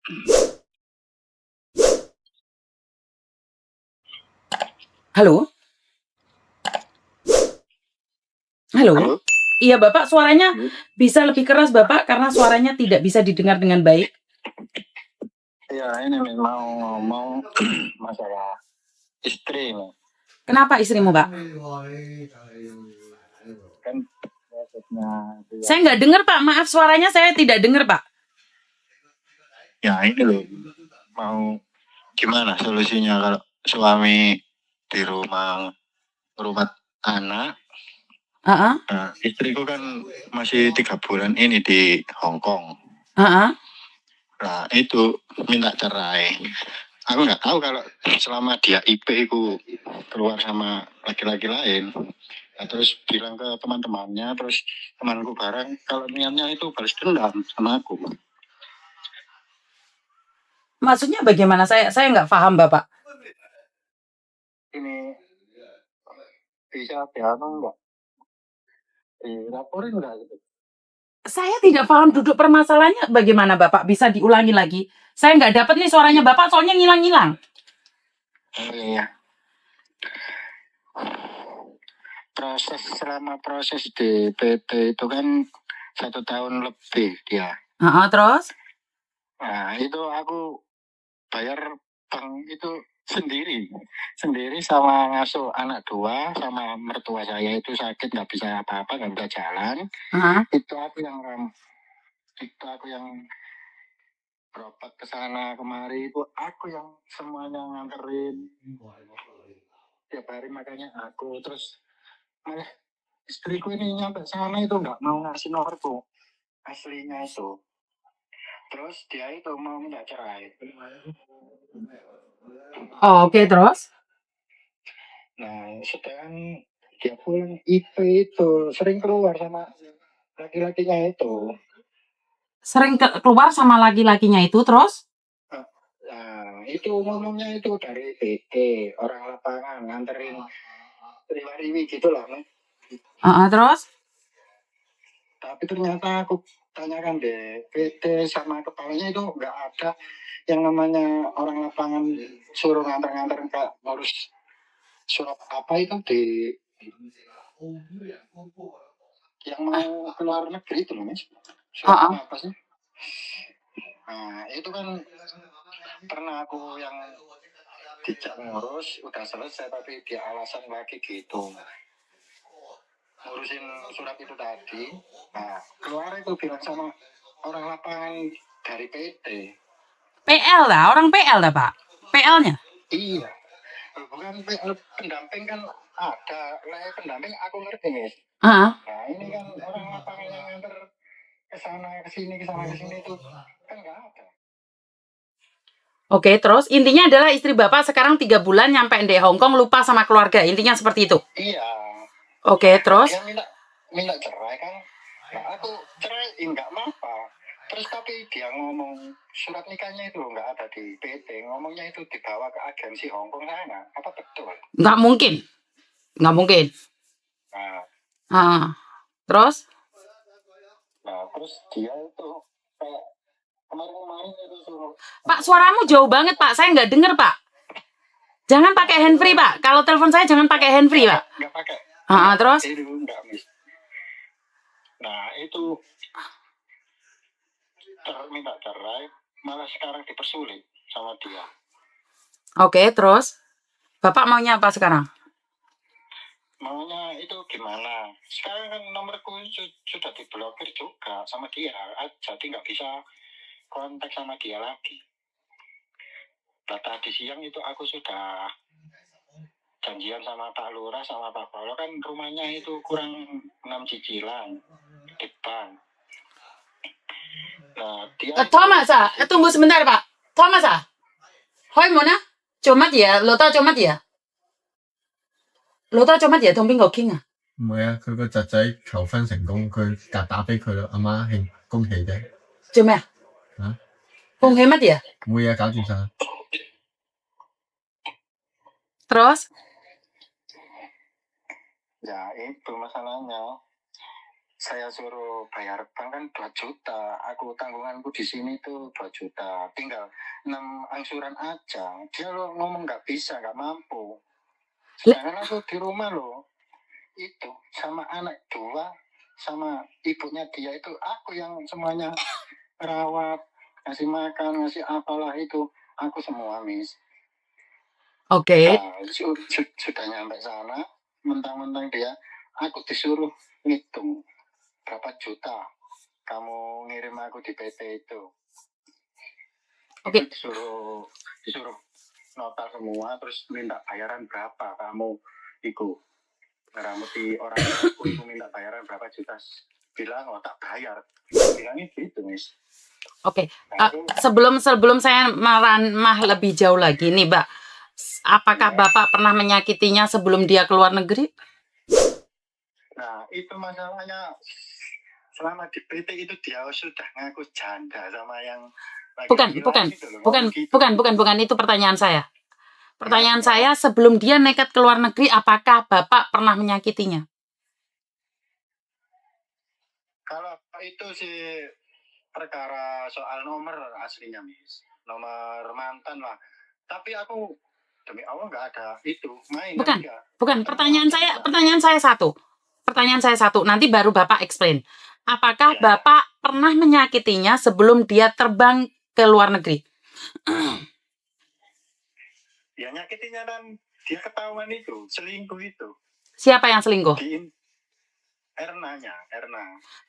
Halo? Halo? Halo? Iya, Bapak suaranya bisa lebih keras, Bapak, karena suaranya tidak bisa didengar dengan baik. Ya, ini mau ngomong masalah istri nih. Kenapa istrimu, Pak? Kan maksudnya dia. Saya nggak dengar, Pak. Maaf, suaranya saya tidak dengar, Pak. Ya, ini loh. Mau gimana solusinya kalau suami di rumah anak. Heeh. Nah, istriku kan masih 3 bulan ini di Hong Kong. Heeh. Nah, itu minta cerai. Aku nggak tahu kalau selama dia IP ku keluar sama laki-laki lain. Nah, terus bilang ke teman-temannya, terus temanku bareng kalau niatnya itu balas dendam sama aku. Maksudnya bagaimana? Saya nggak paham, Bapak. Ini bisa dianu nggak? Dilaporin nggak gitu? Saya tidak paham duduk permasalahannya bagaimana, Bapak. Bisa diulangi lagi. Saya nggak dapat nih suaranya Bapak, soalnya ngilang-ngilang. Oh iya. Selama proses di PT itu kan 1 tahun lebih dia. Terus? Nah, itu aku bayar bank itu sendiri sama ngasuh anak 2 sama mertua saya itu sakit nggak bisa apa-apa, nggak bisa jalan. Itu aku yang berobat ke sana kemari, itu aku yang semuanya nganterin tiap hari, makanya aku terus malah istriku ini nyampe sana itu nggak mau ngasih nomorku aslinya itu. Terus dia itu mau minta cerai. Oke, terus? Nah, sedangkan dia pulang IP itu sering keluar sama laki-lakinya itu. Sering keluar sama laki-lakinya itu, terus? Nah, itu ngomongnya itu dari PT, orang lapangan, nganterin riwi gitu lah. Terus? Tapi ternyata aku tanyakan deh, PT sama kepalanya itu nggak ada yang namanya orang lapangan suruh nganter-nganter harus surat apa itu di yang mau keluar negeri itu loh, Mas. Surat apa sih? Nah, itu kan pernah aku yang dijak ngurus, udah selesai tapi dia alasan lagi gitu. Ngurusin surat itu tadi, nah keluar itu bilang sama orang lapangan dari PT. PL lah, orang PL lah, Pak. PL-nya? Iya. Bukan PL, pendamping kan ada. Lah pendamping aku ngerti nih. Nah, ini kan orang lapangan yang nganter ke sana ke sini itu kan nggak ada. Oke, terus intinya adalah istri Bapak sekarang 3 bulan nyampe di Hong Kong, lupa sama keluarga. Intinya seperti itu. Iya. Oke, terus? Dia minta cerai kan. Nah, aku cerai nggak apa-apa. Terus tapi dia ngomong surat nikahnya itu nggak ada di PT, ngomongnya itu dibawa ke agensi Hong Kong sana. Apa betul? Nggak mungkin. Terus? Nah, terus dia itu kayak kemarin itu suruh. Pak, suaramu jauh banget, Pak. Saya nggak dengar, Pak. Jangan pakai handfree, Pak. Kalau telepon saya jangan pakai handfree, Pak. Nggak pakai. Terus? Nah, itu minta cerai, malah sekarang dipersulit sama dia. Oke, terus? Bapak maunya apa sekarang? Maunya itu gimana? Sekarang kan nomorku sudah diblokir juga sama dia, jadi nggak bisa kontak sama dia lagi. Nah, tadi siang itu aku sudah janjian sama Pak Lurah sama Pak Polo, kan rumahnya itu kurang 6 cicilan di bank. Nah, dia Thomas, tunggu sebentar, Pak. Thomas, Hoi Mona, comat ya, lo tau comat ya? Lo tau comat ya，同邊個傾啊？唔係啊，佢個侄仔求婚成功，佢夾打俾佢啦，阿媽慶恭喜啫。做咩啊？恭喜乜嘢啊？冇嘢，搞掂晒。Terus? Ya itu masalahnya. saya suruh bayar bank kan 2 juta. Aku tanggunganku di sini tuh 2 juta. Tinggal 6 angsuran aja. Dia lo ngomong nggak bisa, nggak mampu. Sedangkan aku di rumah loh. Itu sama anak 2 sama ibunya dia itu aku yang semuanya rawat, ngasih makan, ngasih apalah itu aku semua, Miss. Oke. Nah, sudah nyampe sana, mentang-mentang dia, aku disuruh ngitung berapa juta kamu ngirim aku di PT itu. Oke. Itu disuruh nota semua, terus minta bayaran berapa kamu ikut ngeramuti orang aku itu minta bayaran berapa juta. Bilang tak bayar. Bilangnya gitu, Miss. Oke. Sebelum saya meranmah lebih jauh lagi nih, Mbak. Apakah Bapak pernah menyakitinya sebelum dia keluar negeri? Nah, itu masalahnya. Selama di PT itu dia sudah ngaku janda sama yang Bukan itu pertanyaan saya. Pertanyaan saya, sebelum dia nekat keluar negeri, apakah Bapak pernah menyakitinya? Kalau itu sih perkara soal nomor aslinya, Miss. Nomor mantan lah. Tapi aku demi Allah nggak ada itu main. Bukan. Pertanyaan saya satu. Nanti baru Bapak explain. Apakah Bapak pernah menyakitinya sebelum dia terbang ke luar negeri? Ya nyakitinya dan dia ketahuan itu, selingkuh itu. Siapa yang selingkuh? Erna.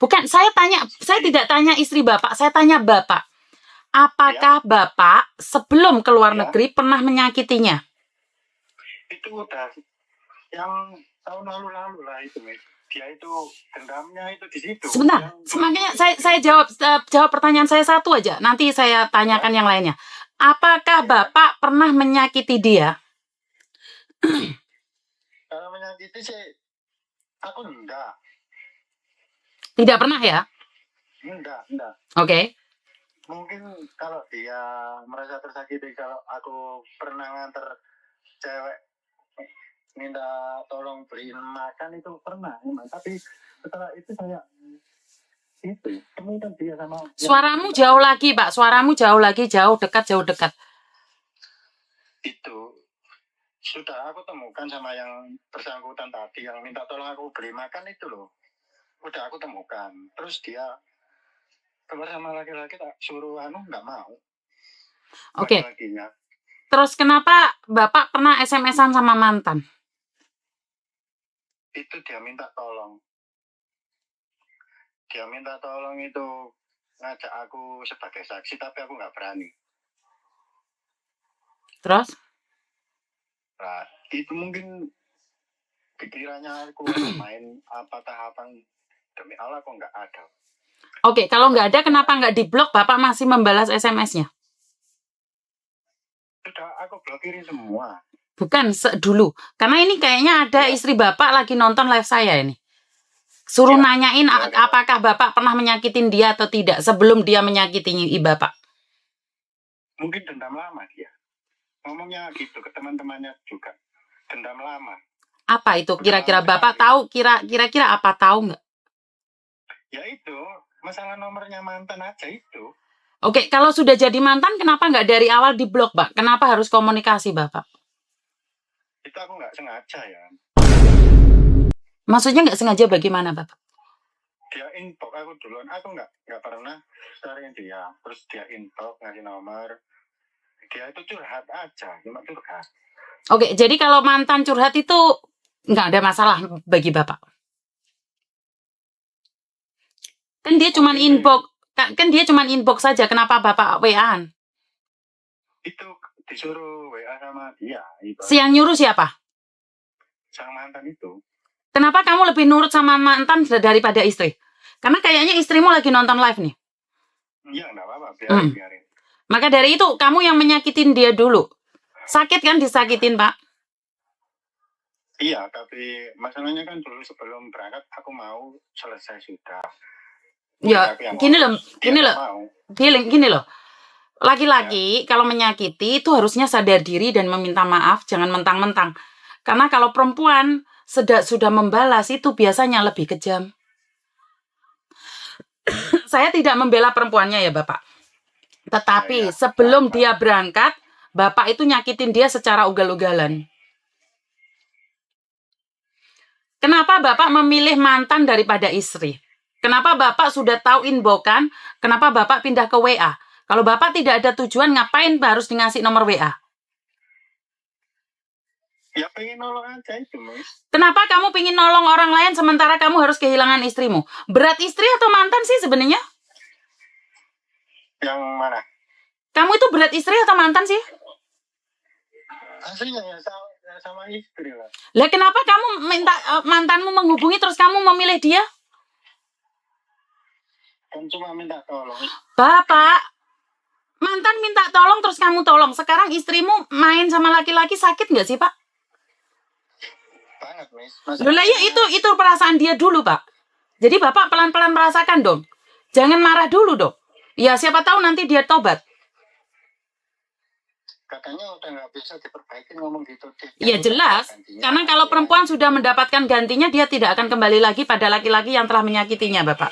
Bukan, saya tidak tanya istri Bapak, saya tanya Bapak. Apakah Bapak sebelum ke luar negeri pernah menyakitinya? Itu udah yang tahun lalu lah itu, Miss. Dia itu dendamnya itu di situ. Sebentar, makanya saya jawab pertanyaan saya satu aja. Nanti saya tanyakan yang lainnya. Apakah Bapak pernah menyakiti dia? Kalau menyakiti sih, aku enggak. Tidak pernah ya? Enggak. Oke. Mungkin kalau dia merasa tersakiti kalau aku pernah nganter cewek minta tolong beliin makan itu pernah emang. Tapi setelah itu saya itu temukan dia sama. Suaramu jauh lagi, Pak. Jauh dekat. Itu sudah aku temukan sama yang bersangkutan tadi yang minta tolong aku beli makan itu loh. Udah aku temukan. Terus dia keluar sama laki-laki tak suruh nggak mau. Oke. Terus kenapa Bapak pernah SMS-an sama mantan? Itu dia minta tolong. Itu ngajak aku sebagai saksi, tapi aku nggak berani. Terus? Nah, itu mungkin pikirannya aku main apa tahapan demi Allah kok nggak ada. Oke, kalau nggak ada, kenapa nggak diblok? Bapak masih membalas SMS-nya? Sudah aku blokirin semua. Bukan dulu, karena ini kayaknya ada istri Bapak lagi nonton live saya ini. Suruh nanyain apakah Bapak pernah menyakitin dia atau tidak sebelum dia menyakiti Bapak. Mungkin dendam lama dia. Ngomongnya gitu ke teman-temannya juga. Dendam lama. Apa itu kira-kira Bapak tahu? Kira-kira apa tahu nggak? Ya itu, masalah nomornya mantan aja itu. Oke, kalau sudah jadi mantan, kenapa nggak dari awal diblok, Pak? Kenapa harus komunikasi, Bapak? Itu aku nggak sengaja ya. Maksudnya nggak sengaja bagaimana, Bapak? Dia inbox aku duluan, aku nggak pernah cariin dia. Terus dia inbox ngasih nomor. Dia itu curhat aja, cuma curhat. Oke, jadi kalau mantan curhat itu nggak ada masalah bagi Bapak? Kan dia cuma inbox saja, kenapa Bapak WA-an? Itu disuruh WA sama dia. Yang nyuruh siapa? Sang mantan itu. Kenapa kamu lebih nurut sama mantan daripada istri? Karena kayaknya istrimu lagi nonton live nih. Iya, nggak apa-apa, biarin. Maka dari itu, kamu yang menyakitin dia dulu. Sakit kan disakitin, Pak? Iya, tapi masalahnya kan dulu sebelum berangkat, aku mau selesai sudah. Ya, gini loh. Laki-laki kalau menyakiti itu harusnya sadar diri dan meminta maaf, jangan mentang-mentang. Karena kalau perempuan sudah membalas itu biasanya lebih kejam. saya tidak membela perempuannya ya Bapak. Tetapi Ya, ya. sebelum dia berangkat, Bapak itu nyakitin dia secara ugal-ugalan. Kenapa Bapak memilih mantan daripada istri? Kenapa Bapak sudah tahu inbokan? Kenapa Bapak pindah ke WA? Kalau Bapak tidak ada tujuan, ngapain harus ngasih nomor WA? Ya pengen nolong aja itu, Miss. Kenapa kamu pingin nolong orang lain sementara kamu harus kehilangan istrimu? Berat istri atau mantan sih sebenarnya? Yang mana? Kamu itu berat istri atau mantan sih? Aslinya ya sama istri lah. Lah kenapa kamu minta mantanmu menghubungi terus kamu memilih dia? Kan cuma minta tolong. Bapak, mantan minta tolong terus kamu tolong. Sekarang istrimu main sama laki-laki, sakit nggak sih Pak? Banget, Miss. Loh lah ya itu perasaan dia dulu Pak. Jadi Bapak pelan-pelan merasakan dong. Jangan marah dulu dong. Ya siapa tahu nanti dia tobat. Katanya udah nggak bisa diperbaiki ngomong gitu. Ya jelas, karena kalau perempuan sudah mendapatkan gantinya, dia tidak akan kembali lagi pada laki-laki yang telah menyakitinya, Bapak.